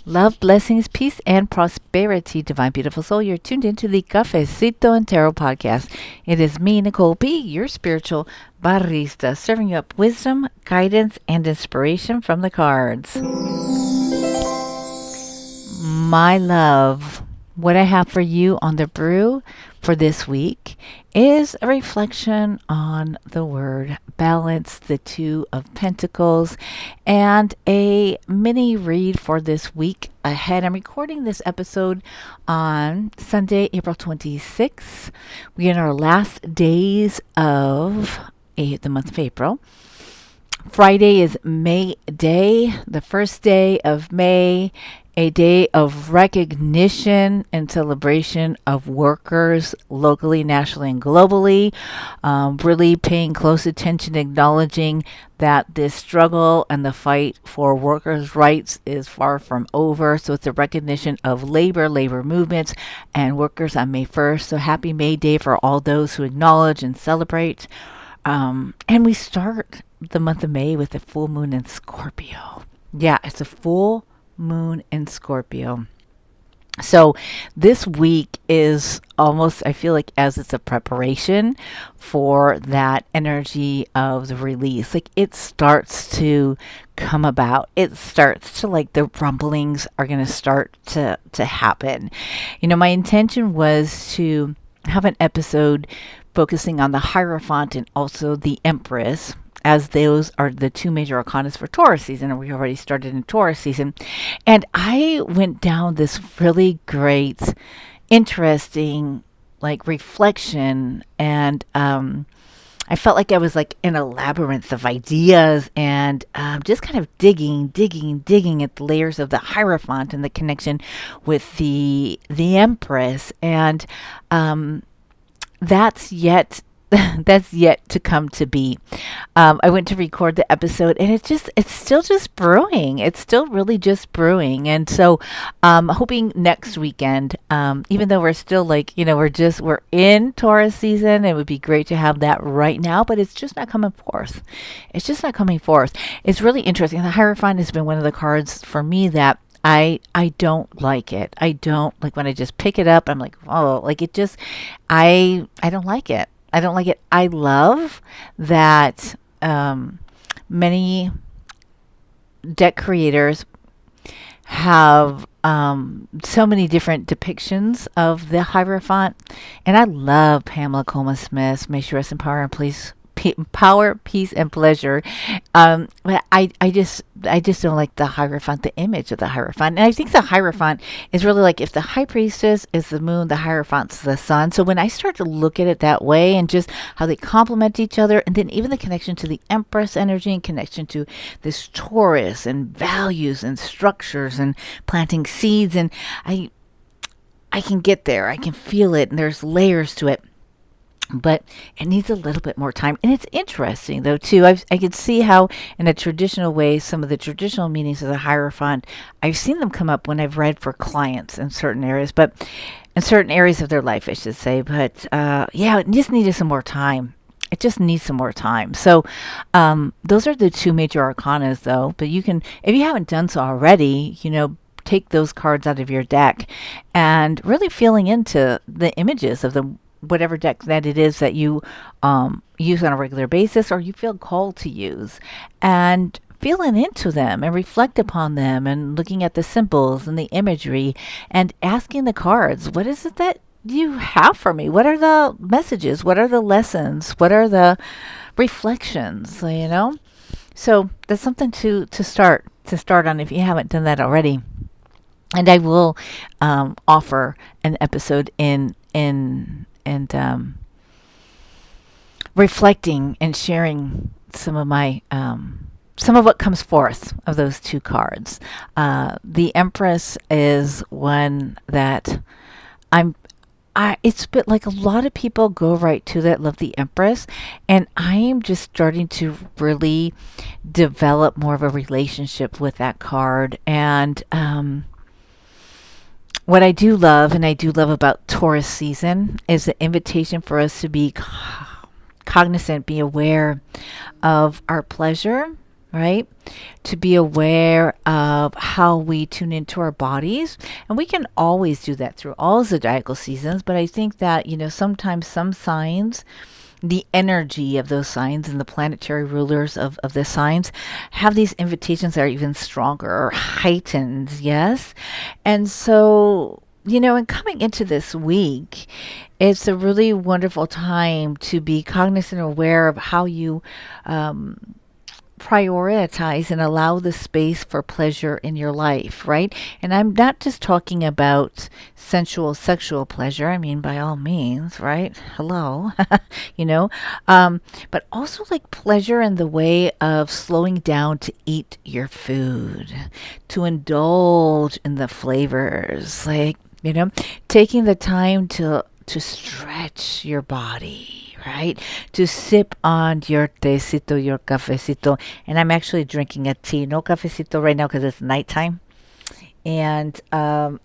Love, blessings, peace, and prosperity, divine, beautiful soul. You're tuned into the Cafecito and Tarot podcast. It is me, Nicole P, your spiritual barista, serving you up wisdom, guidance, and inspiration from the cards. My love, what I have for you on the brew for this week is a reflection on the word balance, the Two of Pentacles, and a mini read for this week ahead. I'm recording this episode on Sunday, April 26th. We're in our last days of the month of April. Friday is May Day, the first day of May, a day of recognition and celebration of workers locally, nationally, and globally. Really paying close attention, acknowledging that this struggle and the fight for workers' rights is far from over. So it's a recognition of labor movements, and workers on May 1st. So happy May Day for all those who acknowledge and celebrate. And we start the month of May with a full moon in Scorpio. Yeah, it's a full moon in Scorpio. So this week is almost, I feel like, as it's a preparation for that energy of the release. Like it starts to come about. It starts to, like, the rumblings are going to start to happen. You know, my intention was to have an episode focusing on the Hierophant and also the Empress, as those are the two major arcanas for Taurus season, and we already started in Taurus season. And I went down this really great, interesting, like, reflection, and I felt like I was like in a labyrinth of ideas, and just kind of digging at the layers of the Hierophant and the connection with the Empress, and that's yet to come to be. I went to record the episode, and it's still just brewing. It's still really just brewing. And so hoping next weekend, even though we're still, like, you know, we're in Taurus season, it would be great to have that right now, but it's just not coming forth. It's just not coming forth. It's really interesting. The Hierophant has been one of the cards for me that I don't like it. I don't like when I just pick it up. I'm like, oh, like it just, I don't like it. I don't like it. I love that many deck creators have so many different depictions of the Hierophant, and I love Pamela Coma Smith. May she rest in power and please. Power, peace, and pleasure. But I just don't like the Hierophant, the image of the Hierophant. And I think the Hierophant is really like, if the High Priestess is the moon, the Hierophant's the sun. So when I start to look at it that way, and just how they complement each other, and then even the connection to the Empress energy and connection to this Taurus and values and structures and planting seeds, and I can get there. I can feel it, and there's layers to it. But it needs a little bit more time. And it's interesting, though, too. I can see how, in a traditional way, some of the traditional meanings of the Hierophant, I've seen them come up when I've read for clients in certain areas, but in certain areas of their life, I should say. But yeah, it just needed some more time. It just needs some more time. So those are the two major arcanas, though. But you can, if you haven't done so already, you know, take those cards out of your deck and really feeling into the images of the whatever deck that it is that you use on a regular basis, or you feel called to use, and feeling into them and reflect upon them, and looking at the symbols and the imagery, and asking the cards, what is it that you have for me? What are the messages? What are the lessons? What are the reflections? You know, so that's something to start on if you haven't done that already. And I will offer an episode in and reflecting and sharing some of my some of what comes forth of those two cards. The Empress is one that it's a bit like a lot of people go right to that, love the Empress, and I am just starting to really develop more of a relationship with that card. And what I do love, and I do love about Taurus season, is the invitation for us to be cognizant, be aware of our pleasure right? To be aware of how we tune into our bodies. And we can always do that through all zodiacal seasons. But I think that, sometimes some signs, the energy of those signs and the planetary rulers of the signs have these invitations that are even stronger or heightened. Yes. And so, and coming into this week, it's a really wonderful time to be cognizant and aware of how you um, prioritize and allow the space for pleasure in your life, right? And I'm not just talking about sensual, sexual pleasure. I mean, by all means, right? Hello, you know, but also like pleasure in the way of slowing down to eat your food, to indulge in the flavors, like, taking the time to stretch your body, right? To sip on your tecito, your cafecito. And I'm actually drinking a tea, no cafecito right now because it's nighttime. And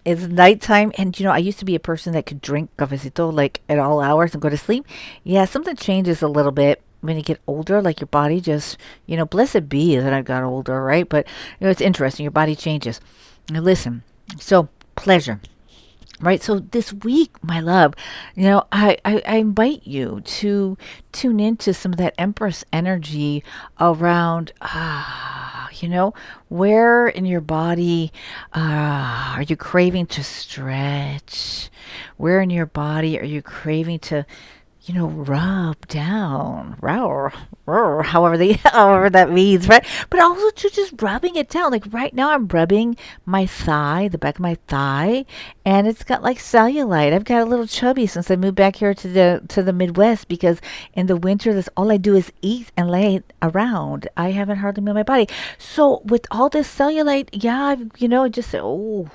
it's nighttime. And, I used to be a person that could drink cafecito like at all hours and go to sleep. Yeah, something changes a little bit when you get older, like your body just, blessed be that I got older, right? But, it's interesting. Your body changes. Now, listen, so pleasure. Right. So this week, my love, I invite you to tune into some of that Empress energy around, where in your body are you craving to stretch? Where in your body are you craving to rub down, however however that means, right? But also to just rubbing it down. Like right now, I'm rubbing my thigh, the back of my thigh, and it's got like cellulite. I've got a little chubby since I moved back here to the Midwest because in the winter, that's all I do is eat and lay around. I haven't hardly moved my body. So with all this cellulite, yeah, I just say, oh,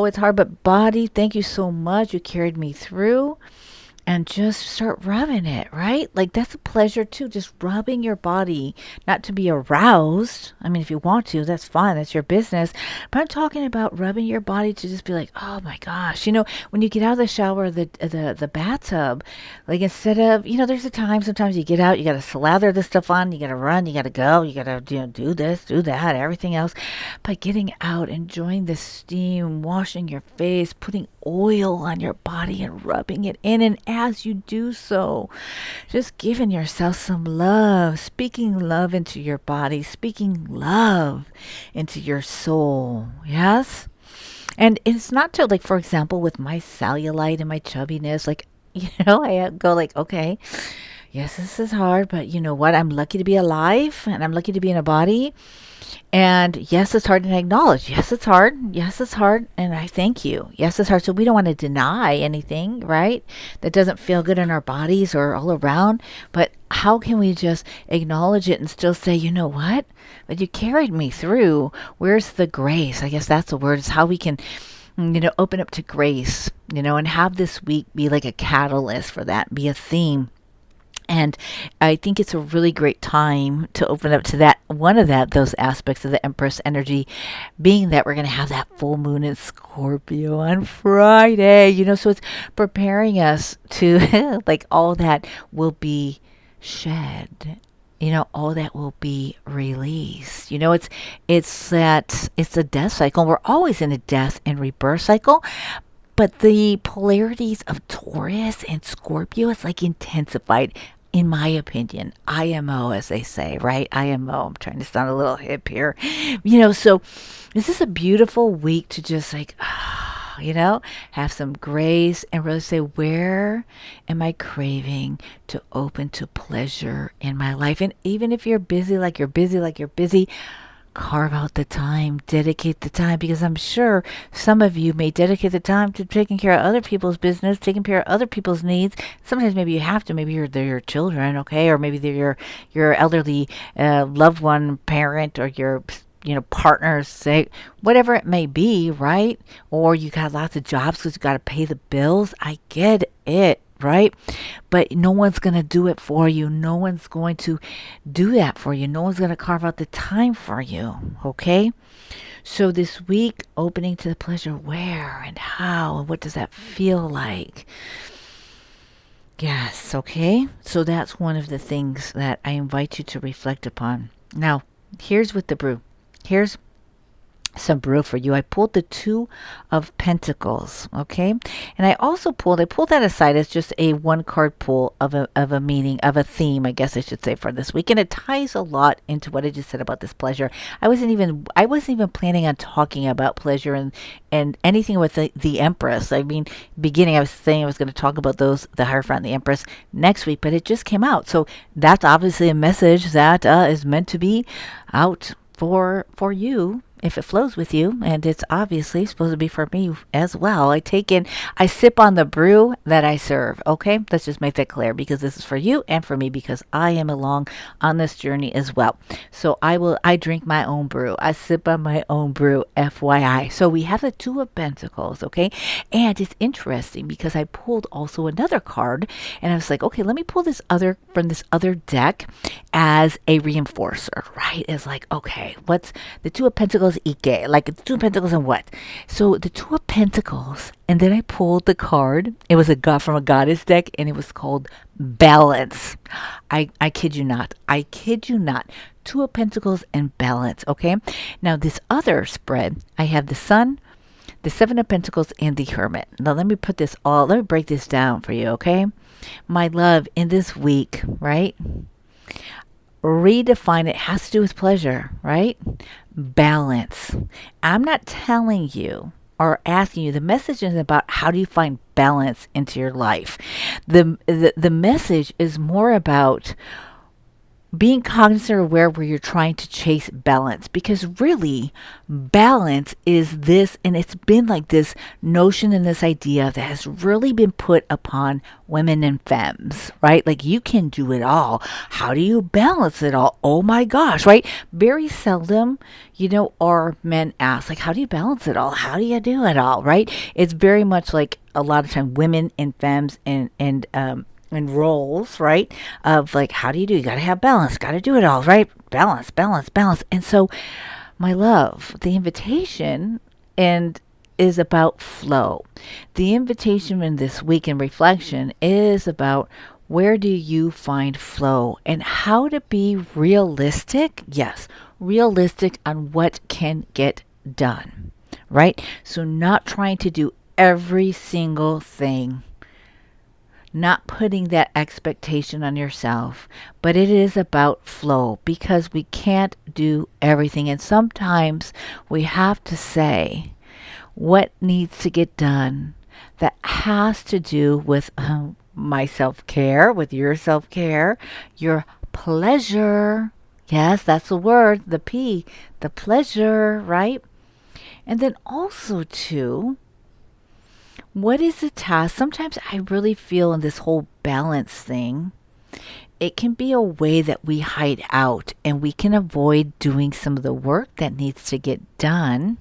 it's hard. But body, thank you so much. You carried me through. And just start rubbing it, right? Like that's a pleasure too, just rubbing your body, not to be aroused. I mean, if you want to, that's fine, that's your business. But I'm talking about rubbing your body to just be like, oh my gosh, when you get out of the shower, or the bathtub, like instead of, there's a time sometimes you get out, you got to slather this stuff on, you got to run, you got to go, you got to do this, do that, everything else. But getting out, enjoying the steam, washing your face, putting oil on your body and rubbing it in, and as you do so, just giving yourself some love, speaking love into your body, speaking love into your soul. Yes. And it's not to, like, for example, with my cellulite and my chubbiness, like, I go like, okay, yes, this is hard, but you know what, I'm lucky to be alive and I'm lucky to be in a body. And yes, it's hard, and I acknowledge, yes, it's hard. Yes, it's hard. And I thank you. Yes, it's hard. So we don't want to deny anything, right? That doesn't feel good in our bodies or all around. But how can we just acknowledge it and still say, you know what? But you carried me through. Where's the grace? I guess that's the word. Is how we can, open up to grace, and have this week be like a catalyst for that, be a theme. And I think it's a really great time to open up to that, those aspects of the Empress energy, being that we're going to have that full moon in Scorpio on Friday, so it's preparing us to, like, all that will be shed. All that will be released. It's a death cycle. We're always in a death and rebirth cycle. But the polarities of Taurus and Scorpio is like intensified, in my opinion. IMO, as they say, right? IMO. I'm trying to sound a little hip here. So this is a beautiful week to just like, have some grace and really say, where am I craving to open to pleasure in my life? And even if you're busy, like you're busy, carve out the time, dedicate the time, because I'm sure some of you may dedicate the time to taking care of other people's business, taking care of other people's needs. Sometimes maybe you have to, maybe they're your children, okay, or maybe they're your elderly loved one, parent, or your partner's sake, whatever it may be, right? Or you got lots of jobs because you got to pay the bills. I get it, right? But no one's going to do it for you. No one's going to do that for you. No one's going to carve out the time for you, okay? So this week, opening to the pleasure, where and how, and what does that feel like? Yes, okay? So that's one of the things that I invite you to reflect upon. Now, Here's with the brew. Here's some brew for you. I pulled the two of pentacles, okay? And I pulled that aside as just a one card pull of a meaning, of a theme, I guess I should say, for this week. And it ties a lot into what I just said about this pleasure. I wasn't even planning on talking about pleasure and anything with the Empress. I mean, beginning I was saying I was going to talk about the Hierophant and the Empress next week, but it just came out. So that's obviously a message that is meant to be out for you if it flows with you, and it's obviously supposed to be for me as well. I sip on the brew that I serve. Okay, let's just make that clear, because this is for you and for me, because I am along on this journey as well. So I drink my own brew. I sip on my own brew, FYI. So we have the Two of Pentacles, okay, and it's interesting because I pulled also another card, and I was like, okay, let me pull this other from this other deck as a reinforcer, right? It's like, okay, what's the Two of Pentacles? Ike, like the Two of Pentacles and what? So the Two of Pentacles, and then I pulled the card. It was a god from a goddess deck, and it was called Balance. I kid you not. I kid you not. Two of Pentacles and Balance. Okay. Now this other spread, I have the Sun, the Seven of Pentacles, and the Hermit. Now let me break this down for you. Okay, my love, in this week, right? Redefine it. Has to do with pleasure, right? Balance. I'm not telling you or asking you. The message is about how do you find balance into your life. The message is more about being cognizant or aware where you're trying to chase balance, because really balance is this, and it's been like this notion and this idea that has really been put upon women and femmes, right? Like, you can do it all. How do you balance it all? Oh my gosh, right? Very seldom, are men asked, like, how do you balance it all? How do you do it all, right? It's very much like a lot of time women and femmes and roles, right? Of like, how do? You got to have balance, got to do it all, right? Balance, balance, balance. And so, my love, the invitation and is about flow. The invitation in this week in reflection is about where do you find flow and how to be realistic. Yes, realistic on what can get done, right? So not trying to do every single thing, not putting that expectation on yourself, but it is about flow, because we can't do everything. And sometimes we have to say what needs to get done that has to do with my self-care, with your self-care, your pleasure. Yes, that's the word, the P, the pleasure, right? And then also too, what is the task? Sometimes I really feel in this whole balance thing, it can be a way that we hide out and we can avoid doing some of the work that needs to get done,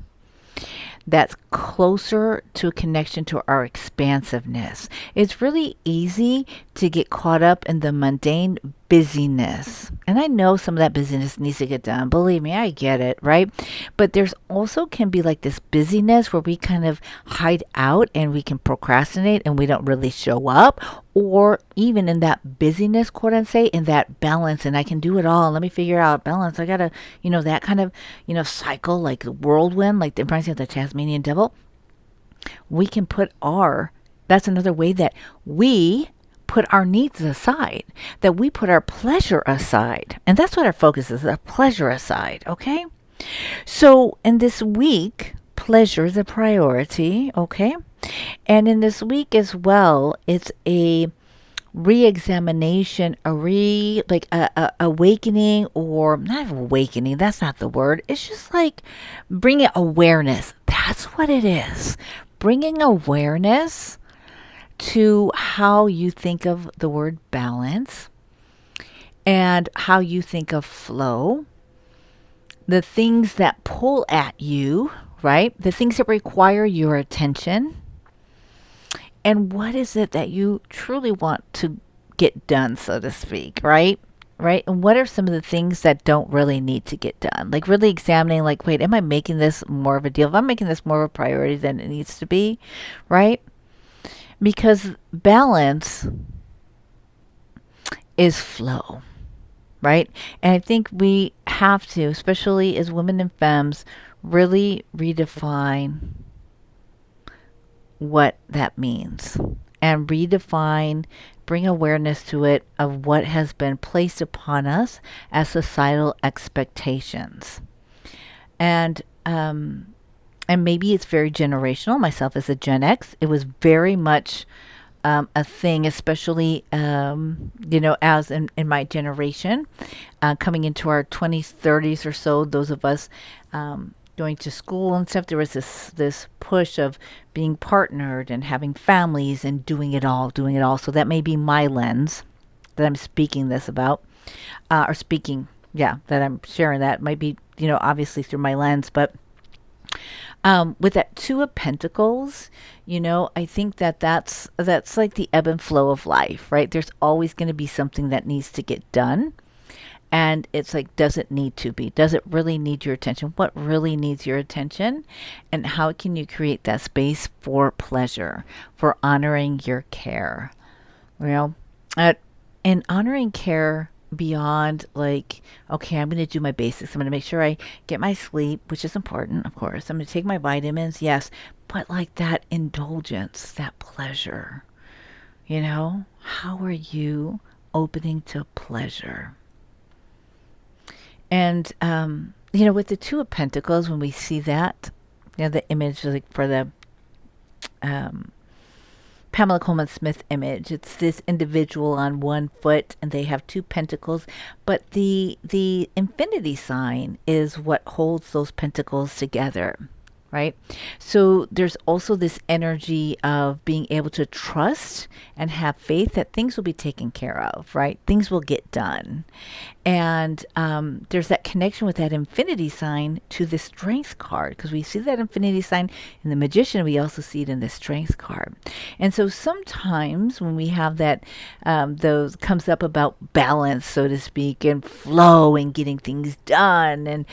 that's closer to a connection to our expansiveness. It's really easy to get caught up in the mundane busyness. And I know some of that busyness needs to get done. Believe me, I get it, right? But there's also can be like this busyness where we kind of hide out and we can procrastinate and we don't really show up. Or even in that busyness, quote unquote, in that balance, and I can do it all. Let me figure out balance. I gotta, that kind of, cycle, like the whirlwind, like the reminds me of the Tasmanian devil. We can that's another way that we put our needs aside, that we put our pleasure aside. And that's what our focus is, our pleasure aside, okay? So in this week, pleasure is a priority, okay? And in this week as well, it's a re-examination, a awakening, or not awakening, that's not the word. It's just like bringing awareness. That's what it is. Bringing awareness to how you think of the word balance and how you think of flow, the things that pull at you, right? The things that require your attention. And what is it that you truly want to get done, so to speak, right? Right? And what are some of the things that don't really need to get done? Like really examining, like, wait, am I making this more of a deal? If I'm making this more of a priority than it needs to be, right? Because balance is flow. right? And I think we have to, especially as women and femmes, really redefine what that means and redefine, bring awareness to it of what has been placed upon us as societal expectations. And and maybe it's very generational. Myself as a Gen X, it was very much a thing, especially as in my generation, coming into our 20s, 30s or so. Those of us going to school and stuff, there was this push of being partnered and having families and doing it all, doing it all. So that may be my lens that I'm speaking this about, or speaking, yeah, that I'm sharing. That might be, obviously through my lens, but with that Two of Pentacles, I think that's like the ebb and flow of life, right? There's always going to be something that needs to get done. And it's like, does it need to be? Does it really need your attention? What really needs your attention? And how can you create that space for pleasure, for honoring your care? You know, and honoring care beyond like, okay, I'm going to do my basics. I'm going to make sure I get my sleep, which is important, of course. I'm going to take my vitamins, yes, but like that indulgence, that pleasure, how are you opening to pleasure? And, with the Two of Pentacles, when we see that, the image like for the um, Pamela Coleman Smith image. It's this individual on one foot and they have two pentacles, but the infinity sign is what holds those pentacles together, right? So there's also this energy of being able to trust and have faith that things will be taken care of, right? Things will get done. And there's that connection with that infinity sign to the strength card, because we see that infinity sign in the magician. We also see it in the strength card. And so sometimes when we have that, those comes up about balance, so to speak, and flow and getting things done. And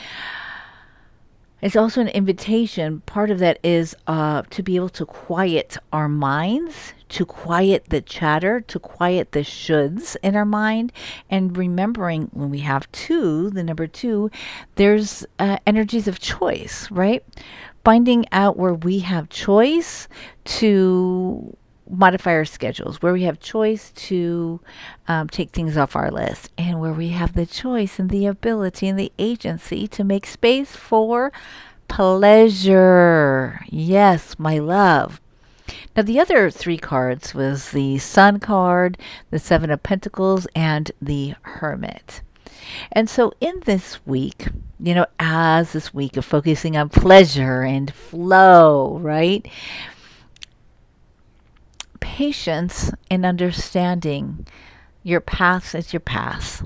it's also an invitation. Part of that is to be able to quiet our minds, to quiet the chatter, to quiet the shoulds in our mind. And remembering when we have two, the number two, there's energies of choice, right? Finding out where we have choice to modify our schedules, where we have choice to take things off our list, and where we have the choice and the ability and the agency to make space for pleasure. Yes, my love. Now, the other three cards was the Sun card, the Seven of Pentacles, and the Hermit. And so in this week, as this week of focusing on pleasure and flow, right? Patience and understanding your path is your path,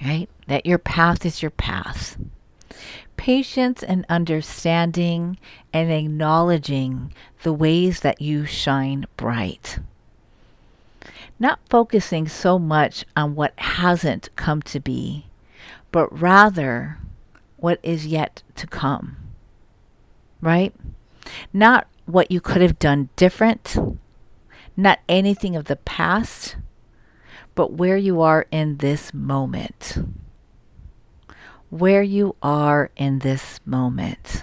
right? That your path is your path. Patience and understanding and acknowledging the ways that you shine bright. Not focusing so much on what hasn't come to be, but rather what is yet to come, right? Not what you could have done different, not anything of the past, but where you are in this moment. Where you are in this moment.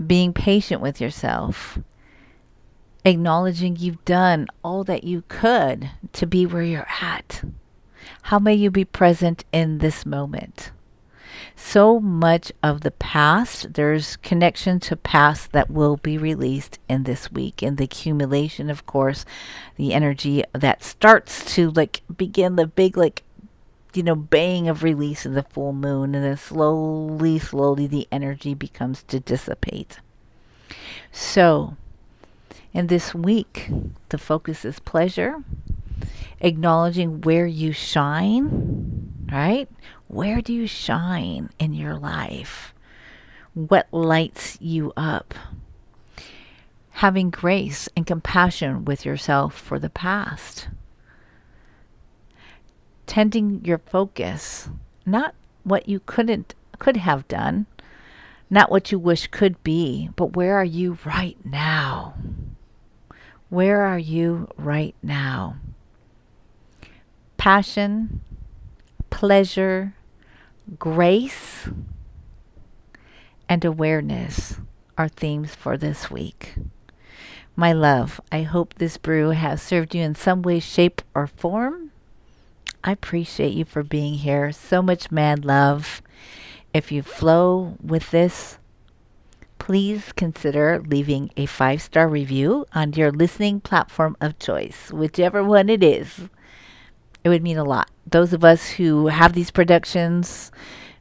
Being patient with yourself. Acknowledging you've done all that you could to be where you're at. How may you be present in this moment? So much of the past, there's connection to past that will be released in this week. And the accumulation, of course, the energy that starts to begin the big baying of release in the full moon. And then slowly the energy begins to dissipate. So in this week, the focus is pleasure. Acknowledging where you shine, right? Where do you shine in your life? What lights you up? Having grace and compassion with yourself for the past. Tending your focus, not what you could have done, not what you wish could be, but where are you right now? Where are you right now? passion, pleasure, grace, and awareness are themes for this week. My love, I hope this brew has served you in some way, shape, or form. I appreciate you for being here. So much mad love. If you flow with this, please consider leaving a 5-star review on your listening platform of choice, whichever one it is. It would mean a lot. Those of us who have these productions,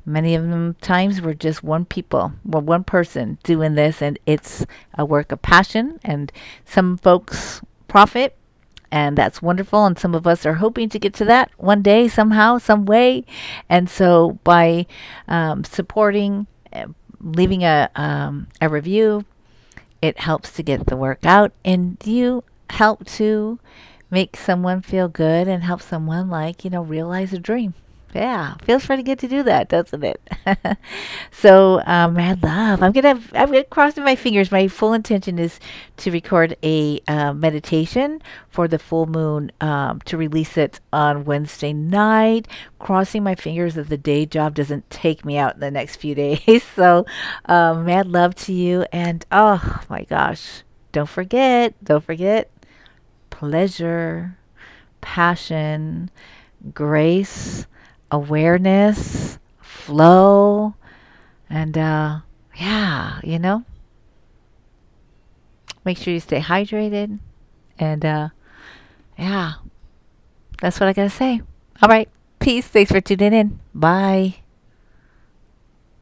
many of them times we're just one person doing this, and it's a work of passion, and some folks profit, and that's wonderful, and some of us are hoping to get to that one day, somehow, some way. And so by supporting, leaving a review, it helps to get the work out, and you help to make someone feel good and help someone, like, realize a dream. Yeah, feels pretty good to do that, doesn't it? So, mad love. I'm gonna cross my fingers. My full intention is to record a meditation for the full moon, to release it on Wednesday night. Crossing my fingers that the day job doesn't take me out in the next few days. So, mad love to you, and oh my gosh, don't forget, pleasure, passion, grace, awareness, flow, and yeah, make sure you stay hydrated. And yeah, that's what I gotta say. All right, peace. Thanks for tuning in. Bye.